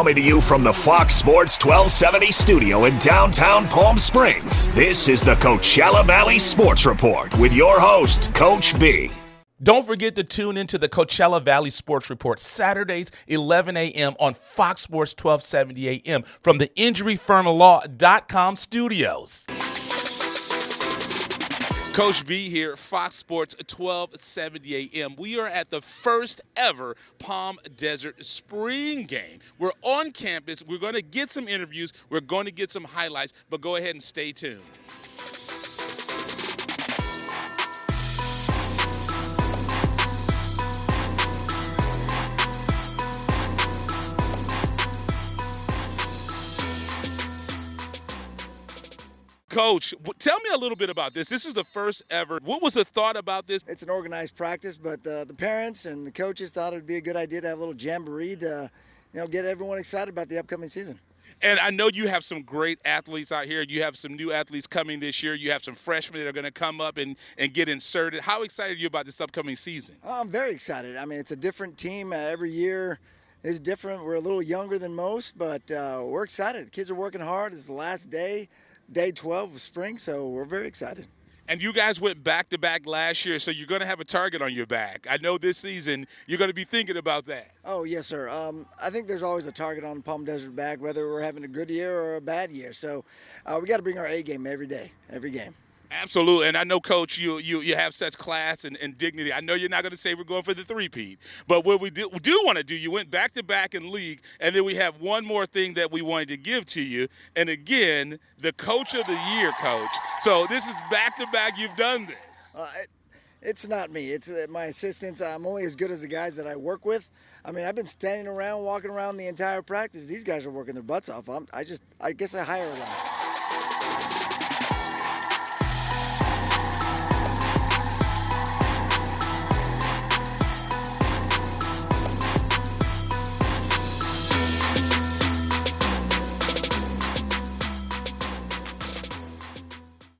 Coming to you from the Fox Sports 1270 studio in downtown Palm Springs, this is the Coachella Valley Sports Report with your host, Coach B. Don't forget to tune into the Coachella Valley Sports Report Saturdays, 11 a.m. on Fox Sports 1270 a.m. from the InjuryFirmLaw.com studios. Coach B here, Fox Sports 1270 a.m. We are at the first ever Palm Desert Spring Game. We're on campus. We're going to get some interviews. We're going to get some highlights, but go ahead and stay tuned. Coach, tell me a little bit about this. This is the first ever. What was the thought about this? It's an organized practice, but the parents and the coaches thought it would be a good idea to have a little jamboree to, get everyone excited about the upcoming season. And I know you have some great athletes out here. You have some new athletes coming this year. You have some freshmen that are going to come up and get inserted. How excited are you about this upcoming season? I'm very excited. I mean, it's a different team every year. Is different. We're a little younger than most, but we're excited. The kids are working hard. It's the last day 12 of spring, so we're very excited. And you guys went back-to-back last year, so you're going to have a target on your back. I know this season you're going to be thinking about that. Oh, yes, sir. I think there's always a target on Palm Desert back, whether we're having a good year or a bad year. So we got to bring our A game every day, every game. Absolutely, and I know, Coach, you have such class and dignity. I know you're not going to say we're going for the three-peat, but what we do want to do, you went back-to-back in league, and then we have one more thing that we wanted to give to you, and again, the Coach of the Year, Coach. So this is back-to-back. You've done this. It's not me. It's my assistants. I'm only as good as the guys that I work with. I mean, I've been standing around, walking around the entire practice. These guys are working their butts off. I guess I hire a lot.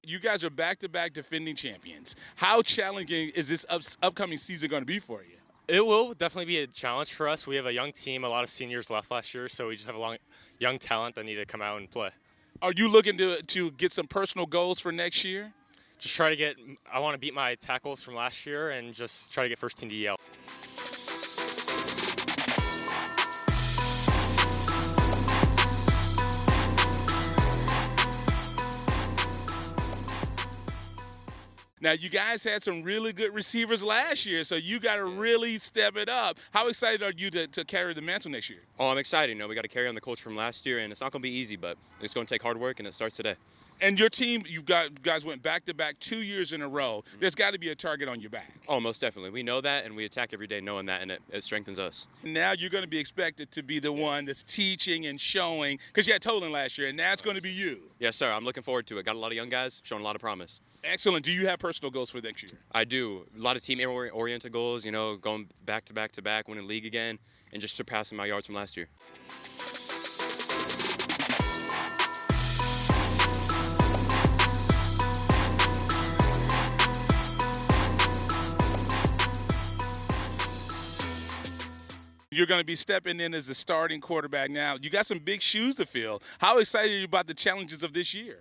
You guys are back-to-back defending champions. How challenging is this upcoming season going to be for you? It will definitely be a challenge for us. We have a young team, a lot of seniors left last year, so we just have a young talent that need to come out and play. Are you looking to get some personal goals for next year? Just I want to beat my tackles from last year and just try to get first team DEL. Now, you guys had some really good receivers last year, so you got to really step it up. How excited are you to carry the mantle next year? Oh, I'm excited. We got to carry on the culture from last year, and it's not going to be easy, but it's going to take hard work, and it starts today. And your team, you guys went back-to-back 2 years in a row. There's got to be a target on your back. Oh, most definitely. We know that, and we attack every day knowing that, and it strengthens us. Now you're going to be expected to be the one that's teaching and showing, because you had Tolan last year, and now it's going to be you. Yes, sir. I'm looking forward to it. Got a lot of young guys showing a lot of promise. Excellent. Do you have personal goals for next year? I do. A lot of team-oriented goals, going back-to-back, winning league again, and just surpassing my yards from last year. You're going to be stepping in as the starting quarterback now. You got some big shoes to fill. How excited are you about the challenges of this year?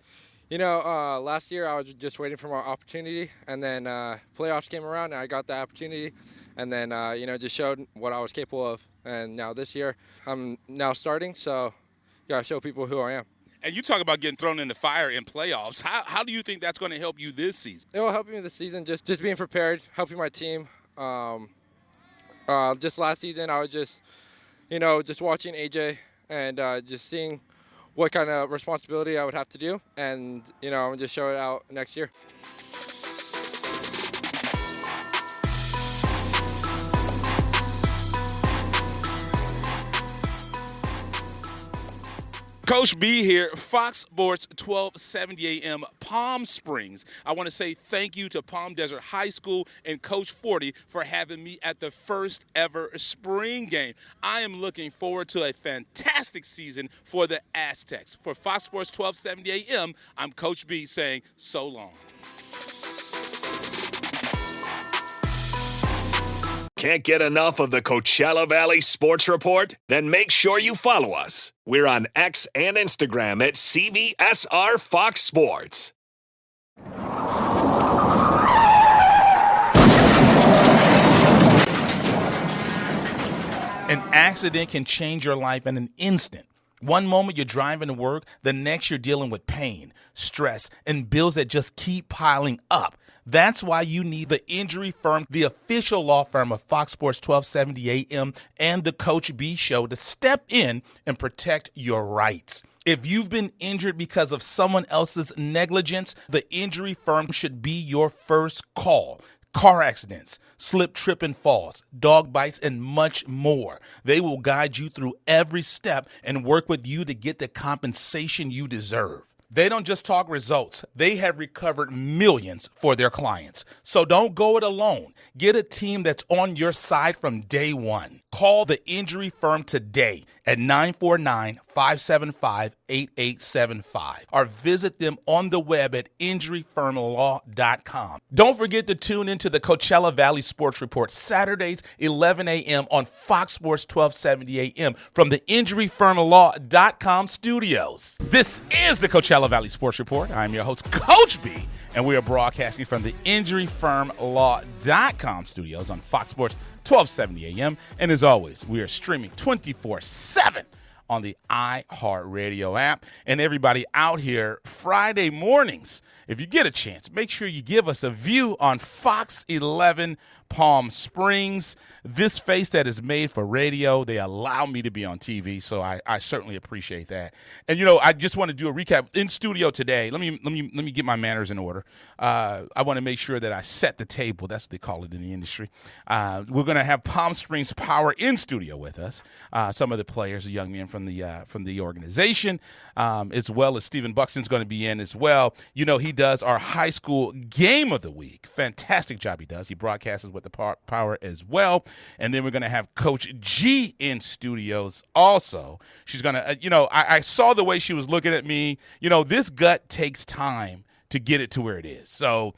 Last year I was just waiting for my opportunity, and then playoffs came around, and I got the opportunity, and then, just showed what I was capable of. And now this year I'm now starting, so got to show people who I am. And you talk about getting thrown in the fire in playoffs. How do you think that's going to help you this season? It will help me this season, just being prepared, helping my team. Just last season, I was just watching AJ and just seeing what kind of responsibility I would have to do, and I'm just show it out next year. Coach B here, Fox Sports 1270 a.m. Palm Springs. I want to say thank you to Palm Desert High School and Coach Forty for having me at the first ever spring game. I am looking forward to a fantastic season for the Aztecs. For Fox Sports 1270 a.m., I'm Coach B saying so long. Can't get enough of the Coachella Valley Sports Report? Then make sure you follow us. We're on X and Instagram at CVSR Fox Sports. An accident can change your life in an instant. One moment you're driving to work, the next you're dealing with pain, stress, and bills that just keep piling up. That's why you need the Injury Firm, the official law firm of Fox Sports 1270 AM and the Coach B Show, to step in and protect your rights. If you've been injured because of someone else's negligence, the Injury Firm should be your first call. Car accidents, slip, trip, and falls, dog bites, and much more. They will guide you through every step and work with you to get the compensation you deserve. They don't just talk results. They have recovered millions for their clients. So don't go it alone. Get a team that's on your side from day one. Call the Injury Firm today at 949-575-8875 or visit them on the web at injuryfirmlaw.com. Don't forget to tune into the Coachella Valley Sports Report Saturdays, 11 a.m. on Fox Sports 1270 AM from the injuryfirmlaw.com studios. This is the Coachella Valley Sports Report. I'm your host, Coach B, and we are broadcasting from the injuryfirmlaw.com studios on Fox Sports 1270 AM. And as always, we are streaming 24/7 on the iHeartRadio app. And everybody out here, Friday mornings, if you get a chance, make sure you give us a view on Fox 11 Palm Springs. This face that is made for radio, they allow me to be on TV, so I certainly appreciate that. And I just want to do a recap in studio today. Let me get my manners in order. I want to make sure that I set the table. That's what they call it in the industry. We're going to have Palm Springs Power in studio with us. Some of the players, the young men from the organization, as well as Stephen Buxton's going to be in as well. He does our high school game of the week. Fantastic job he does. He broadcasts with the Power as well. And then we're going to have Coach G in studios also. She's going to, I saw the way she was looking at me. This gut takes time to get it to where it is. So,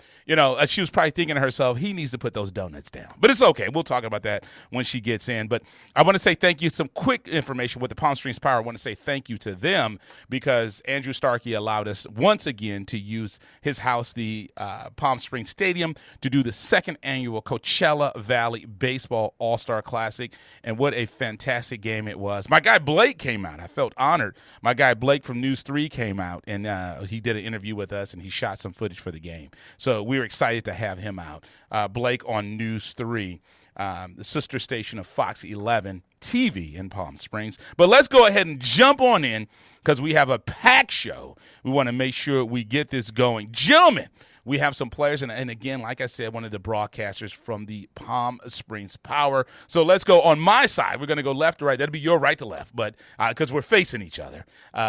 she was probably thinking to herself, he needs to put those donuts down. But it's okay. We'll talk about that when she gets in. But I want to say thank you. Some quick information with the Palm Springs Power. I want to say thank you to them because Andrew Starkey allowed us once again to use his house, the Palm Springs Stadium, to do the second annual Coachella Valley Baseball All-Star Classic. And what a fantastic game it was. My guy Blake came out. I felt honored. My guy Blake from News 3 came out, and he did an interview with us, and he shot some footage for the game. So we were excited to have him out. Blake on News 3, the sister station of Fox 11 TV in Palm Springs. But let's go ahead and jump on in because we have a packed show. We want to make sure we get this going. Gentlemen, we have some players, and again, like I said, one of the broadcasters from the Palm Springs Power. So let's go on my side. We're going to go left to right. That'll be your right to left, but because we're facing each other.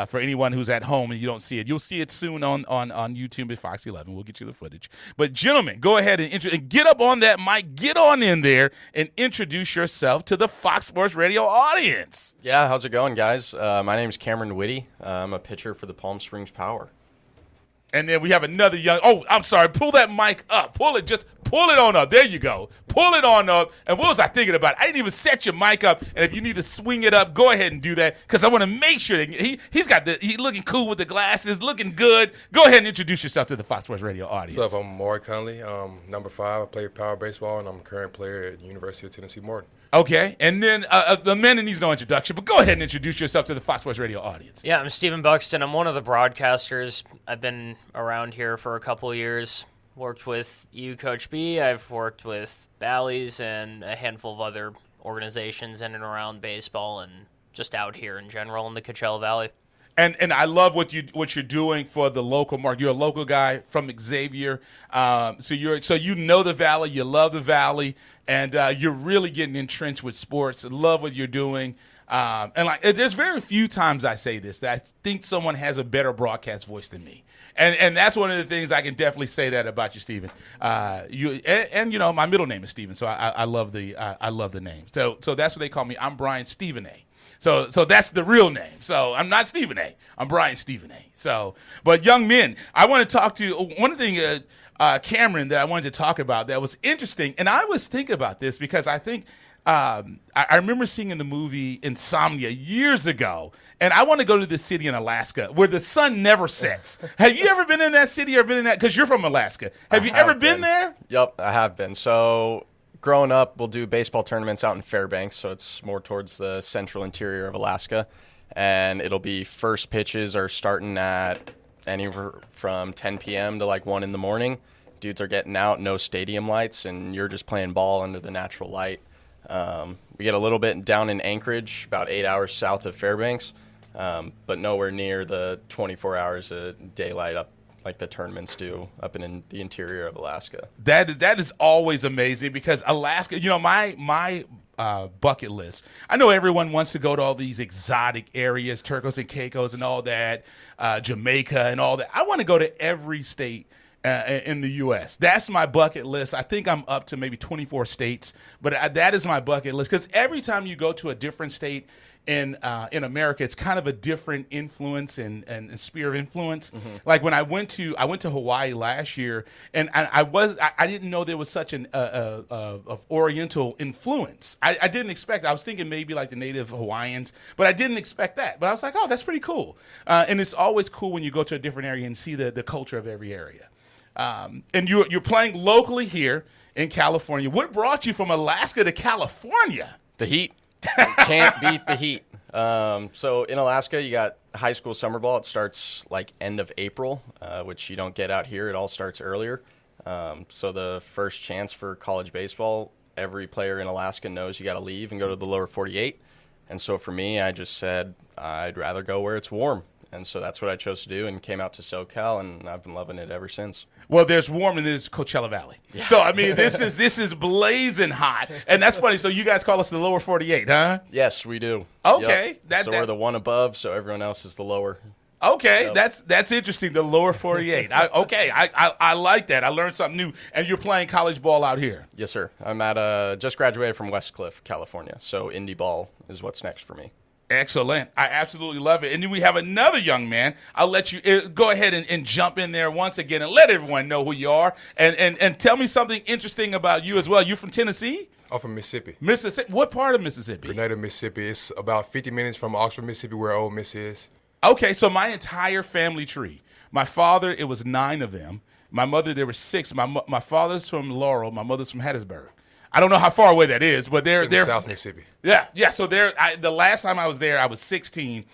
For anyone who's at home and you don't see it, you'll see it soon on YouTube at Fox 11. We'll get you the footage. But gentlemen, go ahead and get up on that mic. Get on in there and introduce yourself to the Fox Sports Radio audience. Yeah, how's it going, guys? My name is Cameron Whitty. I'm a pitcher for the Palm Springs Power. And then we have another young – oh, I'm sorry. Pull that mic up. Pull it on up. There you go. Pull it on up. And what was I thinking about? I didn't even set your mic up. And if you need to swing it up, go ahead and do that because I want to make sure that he's looking cool with the glasses, looking good. Go ahead and introduce yourself to the Fox Sports Radio audience. What's up? I'm Maury Conley. Number 5. I play power baseball, and I'm a current player at the University of Tennessee Morton. Okay, and then the man that needs no introduction, but go ahead and introduce yourself to the Fox Sports Radio audience. Yeah, I'm Stephen Buxton. I'm one of the broadcasters. I've been around here for a couple of years. Worked with you, Coach B. I've worked with Bally's and a handful of other organizations in and around baseball and just out here in general in the Coachella Valley. And I love what you're doing for the local market. You're a local guy from Xavier, so you know the Valley, you love the Valley, and you're really getting entrenched with sports. I love what you're doing, and there's very few times I say this that I think someone has a better broadcast voice than me, and that's one of the things I can definitely say that about you, Stephen. My middle name is Stephen, so I love the name. So that's what they call me. I'm Brian Stephen A. So that's the real name. So I'm not Stephen A. I'm Brian Stephen A. So, but young men, I want to talk to you. One of the things, Cameron, that I wanted to talk about that was interesting. And I was thinking about this because I think I remember seeing in the movie Insomnia years ago, and I want to go to this city in Alaska where the sun never sets. Have you ever been in that city or been in that? Because you're from Alaska. Have you ever been there? Yep, I have been. So growing up, we'll do baseball tournaments out in Fairbanks, so it's more towards the central interior of Alaska. And it'll be first pitches are starting at anywhere from 10 p.m. to like 1 in the morning. Dudes are getting out, no stadium lights, and you're just playing ball under the natural light. We get a little bit down in Anchorage, about 8 hours south of Fairbanks, but nowhere near the 24 hours of daylight up like the tournaments do up in the interior of Alaska. That is always amazing because Alaska, my bucket list. I know everyone wants to go to all these exotic areas, Turcos and Caicos and all that, Jamaica and all that. I want to go to every state in the U.S. That's my bucket list. I think I'm up to maybe 24 states, but that is my bucket list because every time you go to a different state in America, it's kind of a different influence and sphere of influence. Mm-hmm. Like when I went to Hawaii last year, and I didn't know there was such an of Oriental influence. I didn't expect. I was thinking maybe like the native Hawaiians, but I didn't expect that. But I was like, oh, that's pretty cool. And it's always cool when you go to a different area and see the culture of every area. And you're playing locally here in California. What brought you from Alaska to California? The heat. You can't beat the heat. So in Alaska, you got high school summer ball. It starts like end of April, which you don't get out here. It all starts earlier. So the first chance for college baseball, every player in Alaska knows you got to leave and go to the lower 48. And so for me, I just said I'd rather go where it's warm. And so that's what I chose to do and came out to SoCal, and I've been loving it ever since. Well, there's warm and there's Coachella Valley. Yeah. So, I mean, this is blazing hot. And that's funny. So you guys call us the lower 48, huh? Yes, we do. Okay. Yep. We're the one above, so everyone else is the lower. Okay, yep. That's interesting, the lower 48. I like that. I learned something new. And you're playing college ball out here? Yes, sir. I'm at just graduated from Westcliff, California, so indie ball is what's next for me. Excellent. I absolutely love it. And then we have another young man. I'll let you go ahead and jump in there once again and let everyone know who you are. And tell me something interesting about you as well. You from Tennessee? I'm from Mississippi. Mississippi. What part of Mississippi? Grenada, Mississippi. It's about 50 minutes from Oxford, Mississippi, where Ole Miss is. Okay, so my entire family tree. My father, it was 9 of them. My mother, there were 6. My father's from Laurel. My mother's from Hattiesburg. I don't know how far away that is, but they're South Mississippi. Yeah. So the last time I was there, I was 16,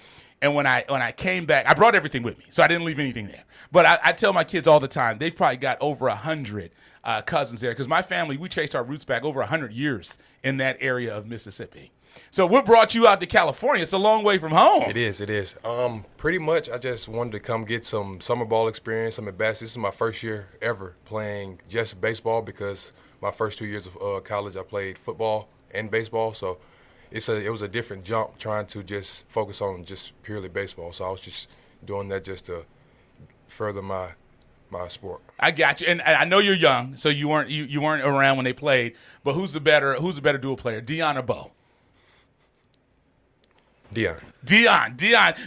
and when I came back, I brought everything with me, so I didn't leave anything there. But I tell my kids all the time, they've probably got over 100 cousins there because my family, we traced our roots back over 100 years in that area of Mississippi. So what brought you out to California? It's a long way from home. It is. Pretty much, I just wanted to come get some summer ball experience, some at-bats. This is my first year ever playing just baseball because my first 2 years of college, I played football and baseball, so it was a different jump trying to just focus on just purely baseball. So I was just doing that just to further my sport. I got you, and I know you're young, so you weren't around when they played. But who's the better dual player, Deion or Bo? Deion.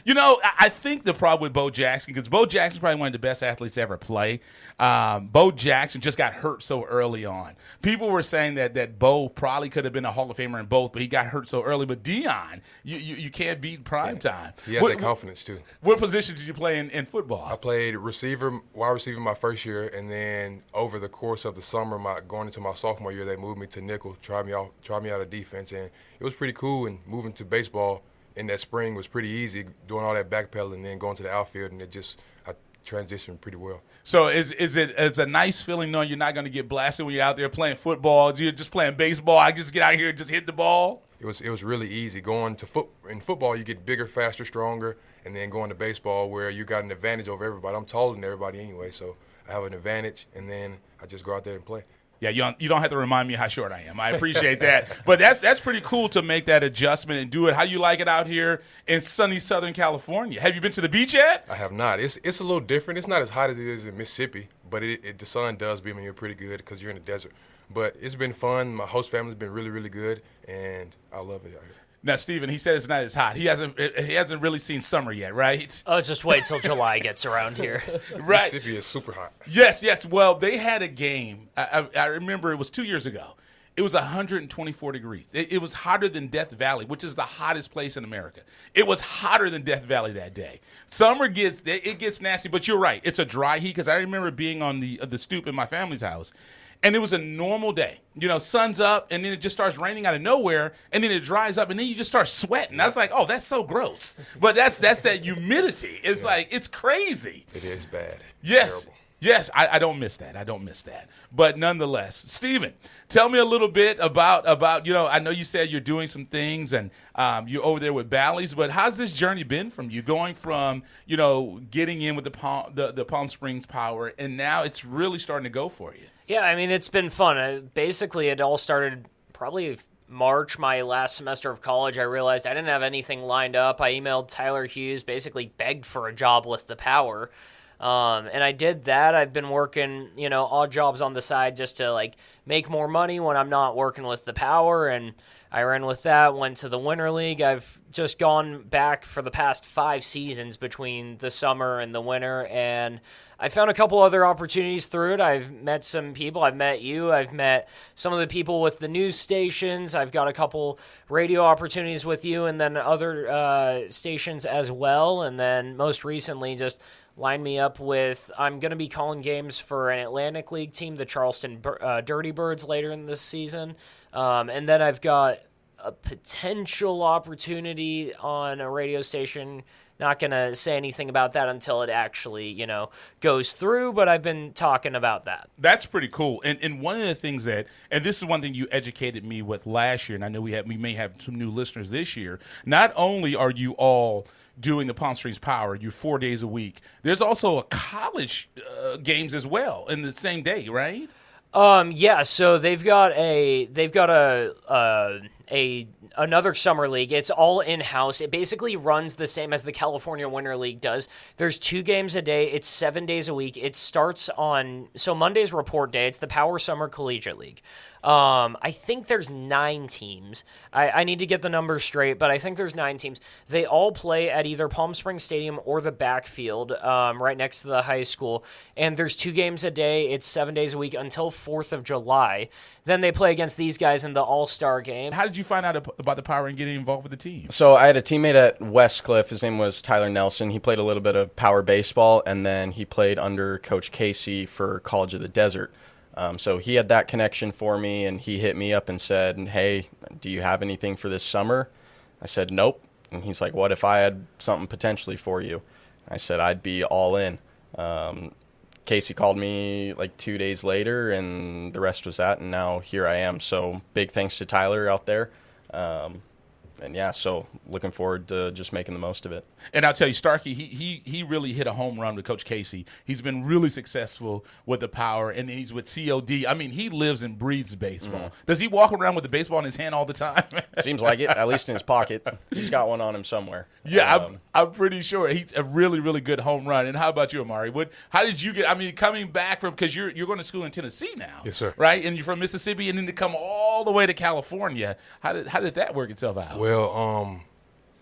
You know, I think the problem with Bo Jackson, because Bo Jackson's probably one of the best athletes to ever play. Bo Jackson just got hurt so early on. People were saying that Bo probably could have been a Hall of Famer in both, but he got hurt so early. But Deion, you can't beat prime time. He had that confidence, too. What position did you play in football? I played wide receiver my first year, and then over the course of the summer, going into my sophomore year, they moved me to nickel, tried me out of defense, and it was pretty cool. And moving to baseball in that spring was pretty easy, doing all that backpedaling and then going to the outfield, and I transitioned pretty well. So it's a nice feeling knowing you're not going to get blasted when you're out there playing football. You're just playing baseball. I just get out here and just hit the ball. It was really easy. Going to in football, you get bigger, faster, stronger, and then going to baseball where you got an advantage over everybody. I'm taller than everybody anyway, so I have an advantage, and then I just go out there and play. Yeah, you don't have to remind me how short I am. I appreciate that. But that's pretty cool to make that adjustment and do it. How you like it out here in sunny Southern California? Have you been to the beach yet? I have not. It's a little different. It's not as hot as it is in Mississippi, but the sun does beam in here pretty good because you're in the desert. But it's been fun. My host family's been really, really good, and I love it out here. Now, Steven, he said it's not as hot. He hasn't really seen summer yet, right? Oh, just wait till July gets around here. Right. Mississippi is super hot. Yes. Well, they had a game. I remember it was 2 years ago. It was 124 degrees. It was hotter than Death Valley, which is the hottest place in America. It was hotter than Death Valley that day. Summer gets nasty, but you're right. It's a dry heat because I remember being on the stoop in my family's house. And it was a normal day. Sun's up, and then it just starts raining out of nowhere, and then it dries up, and then you just start sweating. I was like, oh, that's so gross. But that's that humidity. It's like, it's crazy. It is bad. Yes. Terrible. Yes, I don't miss that. But nonetheless, Steven, tell me a little bit about I know you said you're doing some things and you're over there with Bally's, but how's this journey been from you going from, getting in with the Palm Springs Power, and now it's really starting to go for you? Yeah, I mean, it's been fun. Basically, it all started probably March, my last semester of college. I realized I didn't have anything lined up. I emailed Tyler Hughes, basically begged for a job with the Power. And I did that. I've been working, odd jobs on the side just to make more money when I'm not working with the Power. And I ran with that, went to the Winter League. I've just gone back for the past 5 seasons between the summer and the winter. And I found a couple other opportunities through it. I've met some people. I've met you. I've met some of the people with the news stations. I've got a couple radio opportunities with you and then other stations as well. And then most recently just lined me up with, I'm going to be calling games for an Atlantic League team, the Charleston Dirty Birds, later in this season. And then I've got a potential opportunity on a radio station. Not going to say anything about that until it actually, goes through, but I've been talking about that. That's pretty cool. And one of the things and this is one thing you educated me with last year, and I know we may have some new listeners this year. Not only are you all doing the Palm Springs Power, you're 4 days a week, there's also a college games as well in the same day, right? Yeah, so they've got another summer league. It's all in-house. It basically runs the same as the California Winter League does. There's 2 games a day. It's 7 days a week. It starts so Monday's report day. It's the Power Summer Collegiate League. I think there's 9 teams. I need to get the numbers straight, but I think there's 9 teams. They all play at either Palm Springs Stadium or the backfield, right next to the high school. And there's 2 games a day. It's 7 days a week until 4th of July. Then they play against these guys in the All-Star game. How did you find out about the Power and getting involved with the team? So I had a teammate at Westcliff. His name was Tyler Nelson. He played a little bit of Power baseball, and then he played under Coach Casey for College of the Desert. So he had that connection for me, and he hit me up and said, hey, do you have anything for this summer? I said, nope. And he's like, what if I had something potentially for you? I said, I'd be all in. Casey called me 2 days later, and the rest was that, and now here I am. So big thanks to Tyler out there. And yeah, so looking forward to just making the most of it. And I'll tell you, Starkey, he really hit a home run with Coach Casey. He's been really successful with the Power, and he's with COD. I mean, he lives and breathes baseball. Does he walk around with the baseball in his hand all the time? Seems like it, at least in his pocket. He's got one on him somewhere. Yeah, I'm pretty sure he's a really, really good home run. And how about you, Amari? How did you get? Coming back from, because you're going to school in Tennessee now, yes, sir, right? And you're from Mississippi, and then to come all the way to California. How did that work itself out? Well,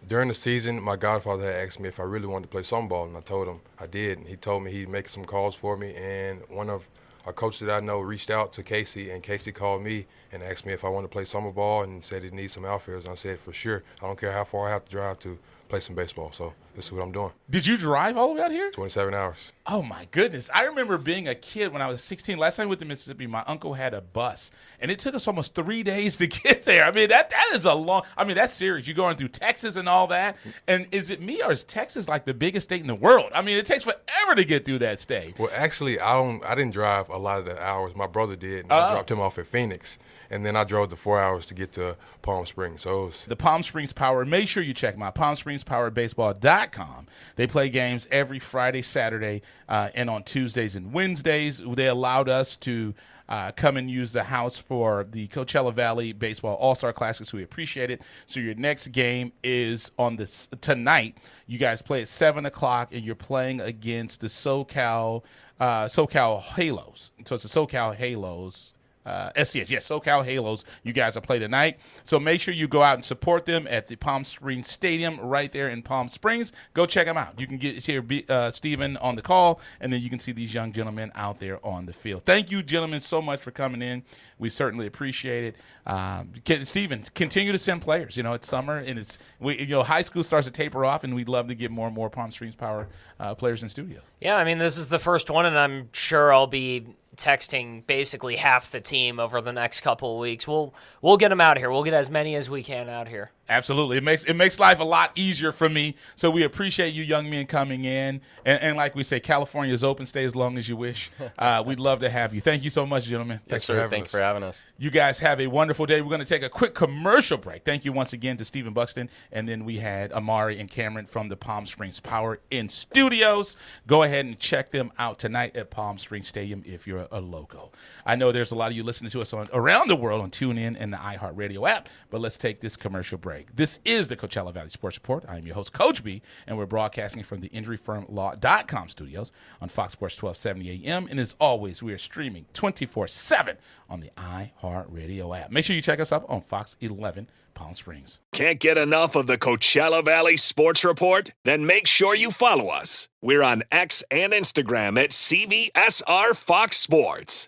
during the season, my godfather had asked me if I really wanted to play summer ball, and I told him I did. And he told me he'd make some calls for me, and one of a coach that I know reached out to Casey, and Casey called me and asked me if I wanted to play summer ball and said he needs some outfielders. And I said, for sure. I don't care how far I have to drive to play some baseball. So this is what I'm doing. Did you drive all the way out here? 27 hours. Oh, my goodness. I remember being a kid when I was 16. Last time I went to Mississippi, my uncle had a bus, and it took us almost 3 days to get there. I mean, that is a long – that's serious. You're going through Texas and all that. And is it me, or is Texas like the biggest state in the world? I mean, it takes forever to get through that state. Well, actually, I didn't drive a lot of the hours. My brother did, and I dropped him off at Phoenix. And then I drove the 4 hours to get to Palm Springs. So it was the Palm Springs Power. Make sure you check them out, PalmSpringsPowerBaseball.com. They play games every Friday, Saturday, and on Tuesdays and Wednesdays. They allowed us to come and use the house for the Coachella Valley Baseball All-Star Classic, so we appreciate it. So your next game is on tonight. You guys play at 7 o'clock, and you're playing against the SoCal Halos. So it's the SoCal Halos. SCS. Yes, SoCal Halos. You guys will play tonight. So make sure you go out and support them at the Palm Springs Stadium right there in Palm Springs. Go check them out. You can hear Stephen on the call, and then you can see these young gentlemen out there on the field. Thank you, gentlemen, so much for coming in. We certainly appreciate it. Stephen, continue to send players. It's summer, and high school starts to taper off, and we'd love to get more and more Palm Springs Power players in studio. Yeah, I mean, this is the first one, and I'm sure I'll be texting basically half the team over the next couple of weeks. We'll get them out here. We'll get as many as we can out here. Absolutely. It makes life a lot easier for me. So we appreciate you young men coming in. And like we say, California is open. Stay as long as you wish. We'd love to have you. Thank you so much, gentlemen. Thanks for having us. You guys have a wonderful day. We're going to take a quick commercial break. Thank you once again to Stephen Buxton. And then we had Amari and Cameron from the Palm Springs Power in studios. Go ahead and check them out tonight at Palm Springs Stadium if you're a local. I know there's a lot of you listening to us around the world on TuneIn and the iHeartRadio app, but let's take this commercial break. This is the Coachella Valley Sports Report. I'm your host, Coach B, and we're broadcasting from the InjuryFirmLaw.com studios on Fox Sports 1270 AM. And as always, we are streaming 24/7 on the iHeartRadio app. Make sure you check us out on Fox 11 Palm Springs. Can't get enough of the Coachella Valley Sports Report? Then make sure you follow us. We're on X and Instagram at CVSR Fox Sports.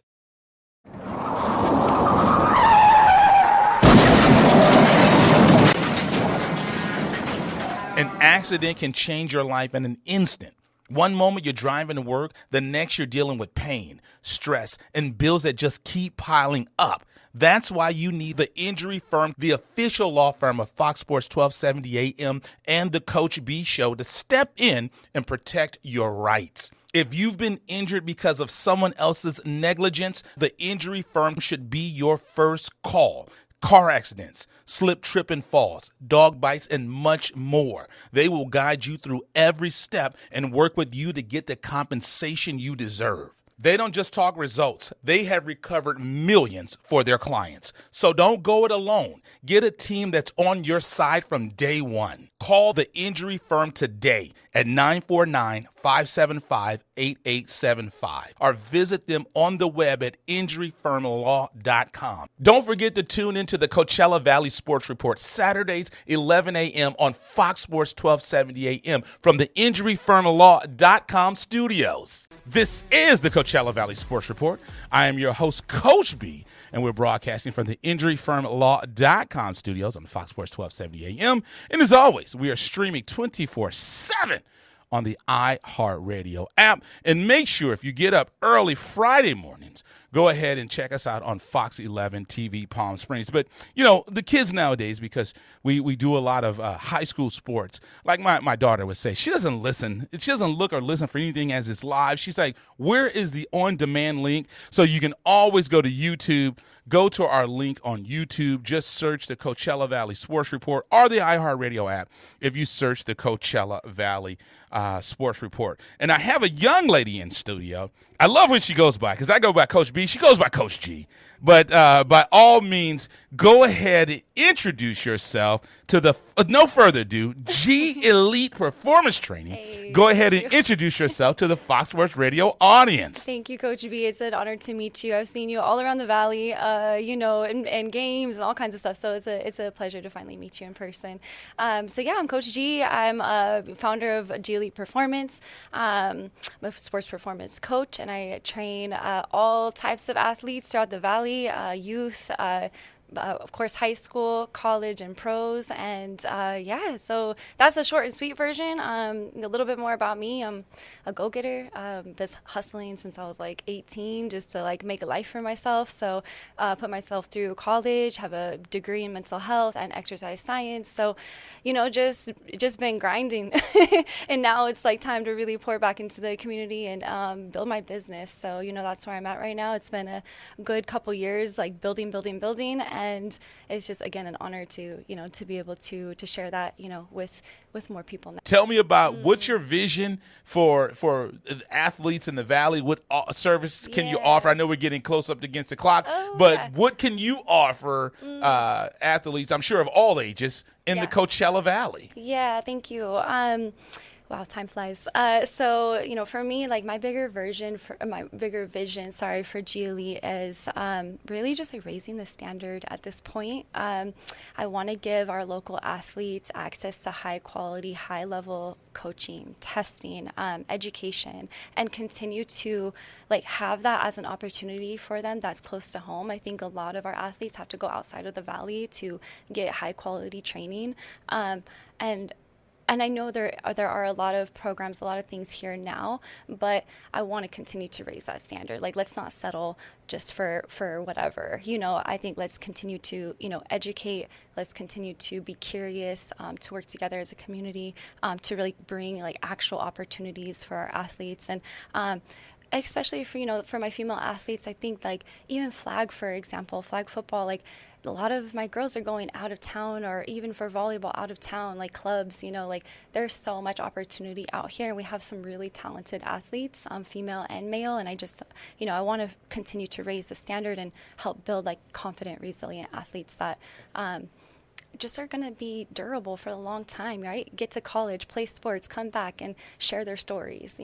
An accident can change your life in an instant. One moment you're driving to work, the next you're dealing with pain, stress, and bills that just keep piling up. That's why you need the Injury Firm, the official law firm of Fox Sports 1270 AM and the Coach B Show, to step in and protect your rights. If you've been injured because of someone else's negligence, the Injury Firm should be your first call. Car accidents, slip, trip, and falls, dog bites, and much more. They will guide you through every step and work with you to get the compensation you deserve. They don't just talk results. They have recovered millions for their clients. So don't go it alone. Get a team that's on your side from day one. Call the Injury Firm today at 949-575-8875 or visit them on the web at injuryfirmlaw.com. Don't forget to tune into the Coachella Valley Sports Report Saturdays, 11 a.m. on Fox Sports 1270 AM from the injuryfirmlaw.com studios. This is the Coachella Valley Sports Report. I am your host, Coach B, and we're broadcasting from the injuryfirmlaw.com studios on Fox Sports 1270 AM. And as always, we are streaming 24/7 on the iHeartRadio app. And make sure if you get up early Friday mornings, go ahead and check us out on Fox 11 TV Palm Springs. But, the kids nowadays, because we do a lot of high school sports, like my daughter would say, she doesn't listen. She doesn't look or listen for anything as it's live. She's like, where is the on-demand link? So you can always go to YouTube. Go to our link on YouTube. Just search the Coachella Valley Sports Report or the iHeartRadio app if you search the Coachella Valley Sports Report. And I have a young lady in studio. I love when she goes by, because I go by Coach B. She goes by Coach G. But by all means, go ahead and introduce yourself to the, no further ado, G Elite Performance Training. Hey, go ahead and introduce yourself to the Fox Sports Radio audience. Thank you, Coach B. It's an honor to meet you. I've seen you all around the Valley, in games and all kinds of stuff. So it's a pleasure to finally meet you in person. I'm Coach G. I'm a founder of G Elite Performance. I'm a sports performance coach, and I train all types of athletes throughout the Valley. Youth, of course, high school, college, and pros. And so that's a short and sweet version. A little bit more about me. I'm a go-getter. Been hustling since I was 18 just to make a life for myself. So put myself through college, have a degree in mental health and exercise science. So, just been grinding. And now it's time to really pour back into the community and build my business. So, that's where I'm at right now. It's been a good couple years, building. And it's just, again, an honor to be able to share that, with more people now. Tell me about what's your vision for athletes in the Valley? What service can you offer? I know we're getting close up against the clock, but what can you offer athletes, I'm sure of all ages, in the Coachella Valley? Yeah, thank you. Wow, time flies. So, for me, like my bigger vision for G Elite is really just like raising the standard at this point. I want to give our local athletes access to high quality, high level coaching, testing, education, and continue to like have that as an opportunity for them that's close to home. I think a lot of our athletes have to go outside of the Valley to get high quality training. And I know there are a lot of programs, a lot of things here now, but I want to continue to raise that standard. Like, let's not settle just for whatever. I think let's continue to, educate. Let's continue to be curious, to work together as a community, to really bring like actual opportunities for our athletes. And especially for my female athletes, I think like even flag football, like a lot of my girls are going out of town, or even for volleyball out of town, like clubs, like there's so much opportunity out here, and we have some really talented athletes, female and male, and I just, I want to continue to raise the standard and help build like confident, resilient athletes that just are going to be durable for a long time, right? Get to college, play sports, come back and share their stories,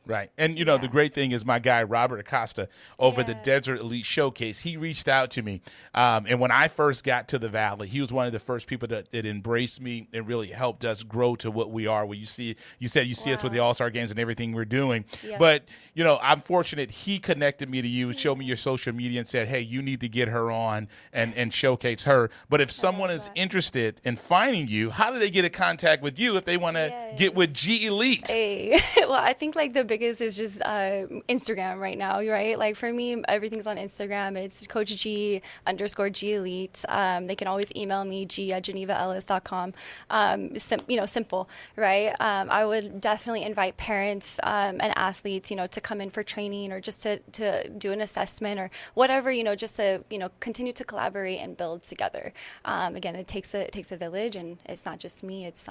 Right. And, the great thing is my guy, Robert Acosta, over the Desert Elite Showcase, he reached out to me. And when I first got to the Valley, he was one of the first people that embraced me and really helped us grow to what we are. Where you said you see us with the All-Star Games and everything we're doing. Yeah. But, I'm fortunate he connected me to you, showed me your social media and said, hey, you need to get her on and showcase her. But if someone is interested in finding you, how do they get in contact with you if they want to get with G Elite? Hey. Well, I think like the biggest is just Instagram right now, right? Like for me, everything's on Instagram. It's Coach G _G Elite. They can always email me, g@genevaellis.com. Simple, right? I would definitely invite parents and athletes, to come in for training or just to do an assessment or whatever, just to, continue to collaborate and build together. Again, it takes a village, and it's not just me. It's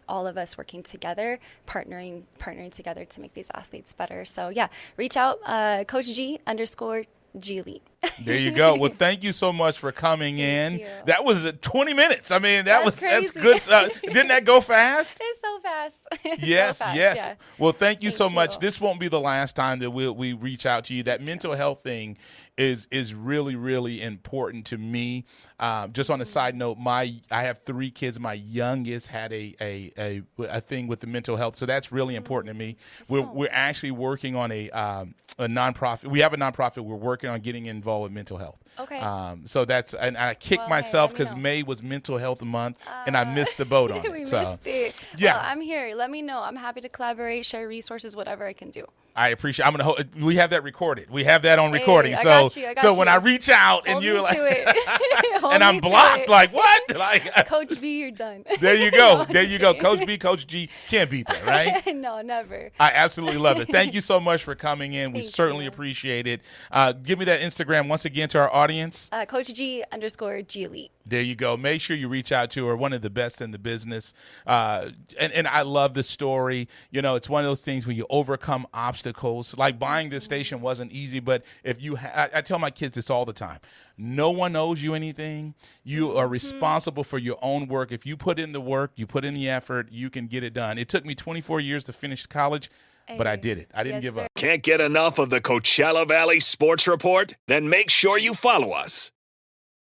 all of us working together, partnering together to make these athletes better. So yeah, reach out, Coach G _G Elite. There you go. Well, thank you so much for coming in. That was 20 minutes. I mean, that's good. Didn't that go fast? It's so fast. Yes. Yeah. Well, thank you so much. This won't be the last time that we reach out to you. That mental health thing is really, really important to me. Just on a side note, I have 3 kids. My youngest had a thing with the mental health, so that's really important to me. We're actually working on a nonprofit. We have a nonprofit. We're working on getting involved with mental health. Okay. So that's, and I kicked myself because May was Mental Health Month, and I missed the boat on it. We missed it. Yeah. Well, I'm here. Let me know. I'm happy to collaborate, share resources, whatever I can do. I appreciate. We have that recorded. We have that on recording. I got you. So when I reach out and you're like, and I'm blocked, like what? Like Coach B, you're done. There you go. There you go. Coach B, Coach G can't beat that, right? No, never. I absolutely love it. Thank you so much for coming in. We certainly appreciate it. Give me that Instagram once again to our audience. Coach G _G Elite. There you go. Make sure you reach out to her, one of the best in the business. And I love the story. It's one of those things when you overcome obstacles. Like buying this station wasn't easy, but if you I tell my kids this all the time. No one owes you anything. You are responsible for your own work. If you put in the work, you put in the effort, you can get it done. It took me 24 years to finish college, but I did it. I didn't give up. Can't get enough of the Coachella Valley Sports Report? Then make sure you follow us